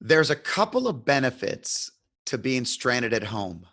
There's a couple of benefits to being stranded at home,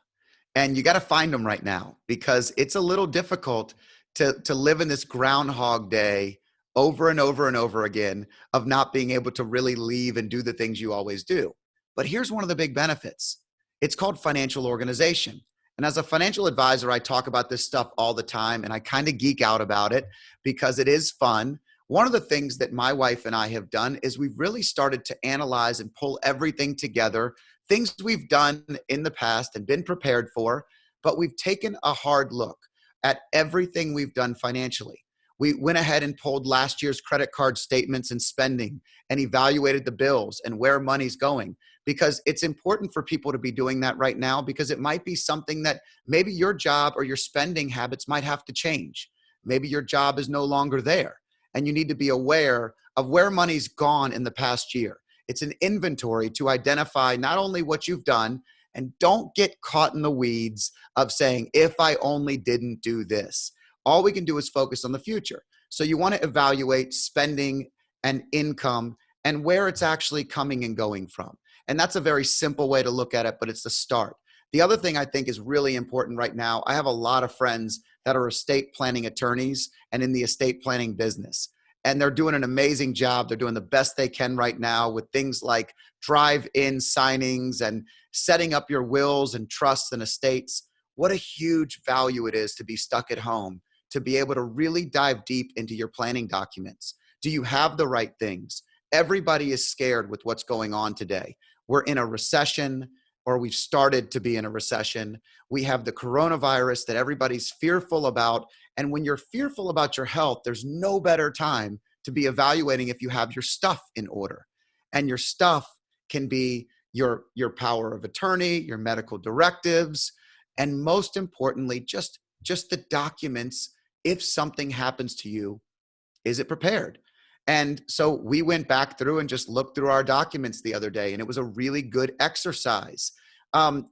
and you got to find them right now because it's a little difficult to live in this groundhog day over and over and over again of not being able to really leave and do the things you always do. But here's one of the big benefits. It's called financial organization. And as a financial advisor, I talk about this stuff all the time and I kind of geek out about it because it is fun. One of the things that my wife and I have done is we've really started to analyze and pull everything together, things we've done in the past and been prepared for, but we've taken a hard look at everything we've done financially. We went ahead and pulled last year's credit card statements and spending and evaluated the bills and where money's going, because it's important for people to be doing that right now because it might be something that maybe your job or your spending habits might have to change. Maybe your job is no longer there and you need to be aware of where money's gone in the past year. It's an inventory to identify not only what you've done, and don't get caught in the weeds of saying, if I only didn't do this. All we can do is focus on the future. So you want to evaluate spending and income and where it's actually coming and going from. And that's a very simple way to look at it, but it's the start. The other thing I think is really important right now, I have a lot of friends that are estate planning attorneys and in the estate planning business. And they're doing an amazing job. They're doing the best they can right now with things like drive-in signings and setting up your wills and trusts and estates. What a huge value it is to be stuck at home, to be able to really dive deep into your planning documents. Do you have the right things? Everybody is scared with what's going on today. We're in a recession, or we've started to be in a recession. We have the coronavirus that everybody's fearful about. And when you're fearful about your health, there's no better time to be evaluating if you have your stuff in order. And your stuff can be your power of attorney, your medical directives, and most importantly, just the documents. If something happens to you, is it prepared? And so we went back through and just looked through our documents the other day, and it was a really good exercise.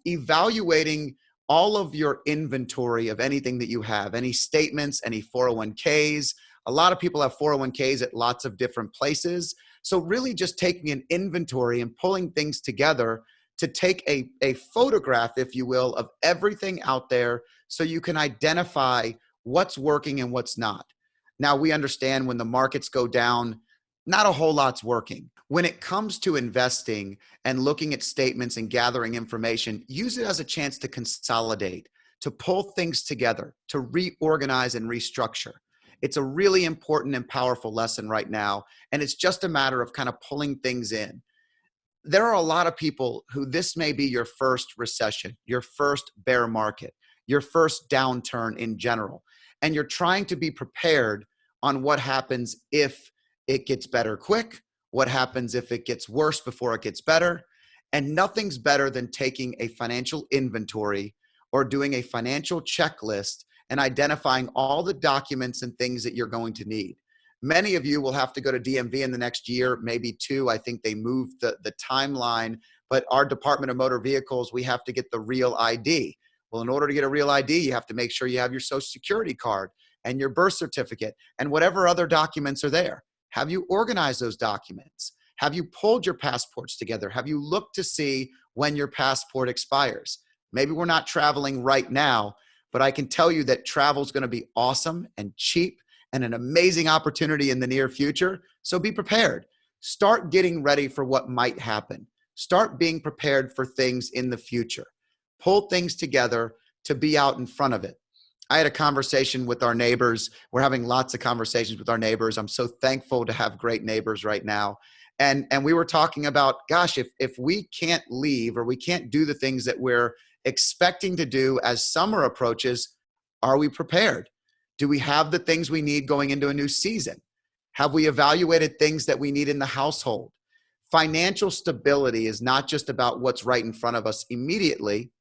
Evaluating all of your inventory of anything that you have, any statements, any 401ks. A lot of people have 401ks at lots of different places. So really just taking an inventory and pulling things together to take a photograph, if you will, of everything out there so you can identify what's working and what's not. Now, we understand when the markets go down, not a whole lot's working. When it comes to investing and looking at statements and gathering information, use it as a chance to consolidate, to pull things together, to reorganize and restructure. It's a really important and powerful lesson right now, and it's just a matter of kind of pulling things in. There are a lot of people who this may be your first recession, your first bear market, your first downturn in general, and you're trying to be prepared on what happens if it gets better quick, what happens if it gets worse before it gets better. And nothing's better than taking a financial inventory or doing a financial checklist and identifying all the documents and things that you're going to need. Many of you will have to go to DMV in the next year, maybe two. I think they moved the timeline, but our Department of Motor Vehicles, we have to get the real ID. Well, in order to get a real ID, you have to make sure you have your social security card and your birth certificate and whatever other documents are there. Have you organized those documents? Have you pulled your passports together? Have you looked to see when your passport expires? Maybe we're not traveling right now, but I can tell you that travel is going to be awesome and cheap and an amazing opportunity in the near future. So be prepared. Start getting ready for what might happen. Start being prepared for things in the future. Pull things together to be out in front of it. I had a conversation with our neighbors. We're having lots of conversations with our neighbors. I'm so thankful to have great neighbors right now. And we were talking about, gosh, if we can't leave or we can't do the things that we're expecting to do as summer approaches, are we prepared? Do we have the things we need going into a new season? Have we evaluated things that we need in the household? Financial stability is not just about what's right in front of us immediately.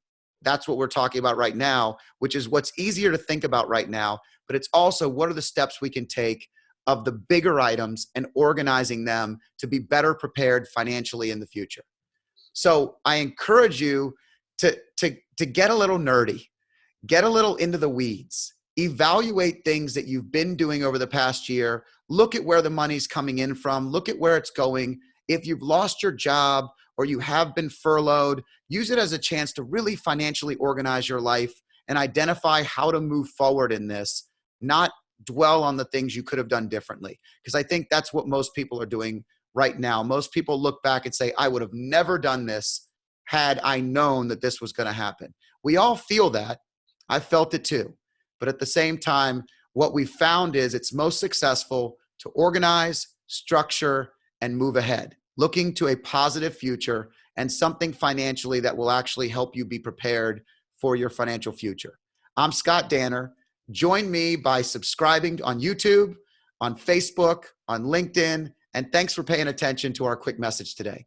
That's what we're talking about right now, which is what's easier to think about right now, but it's also what are the steps we can take of the bigger items and organizing them to be better prepared financially in the future. So I encourage you to get a little nerdy, get a little into the weeds, evaluate things that you've been doing over the past year, look at where the money's coming in from, look at where it's going. If you've lost your job or you have been furloughed, use it as a chance to really financially organize your life and identify how to move forward in this, not dwell on the things you could have done differently. Because I think that's what most people are doing right now. Most people look back and say, I would have never done this had I known that this was going to happen. We all feel that. I felt it too. But at the same time, what we found is it's most successful to organize, structure, and move ahead, looking to a positive future and something financially that will actually help you be prepared for your financial future. I'm Scott Danner. Join me by subscribing on YouTube, on Facebook, on LinkedIn, and thanks for paying attention to our quick message today.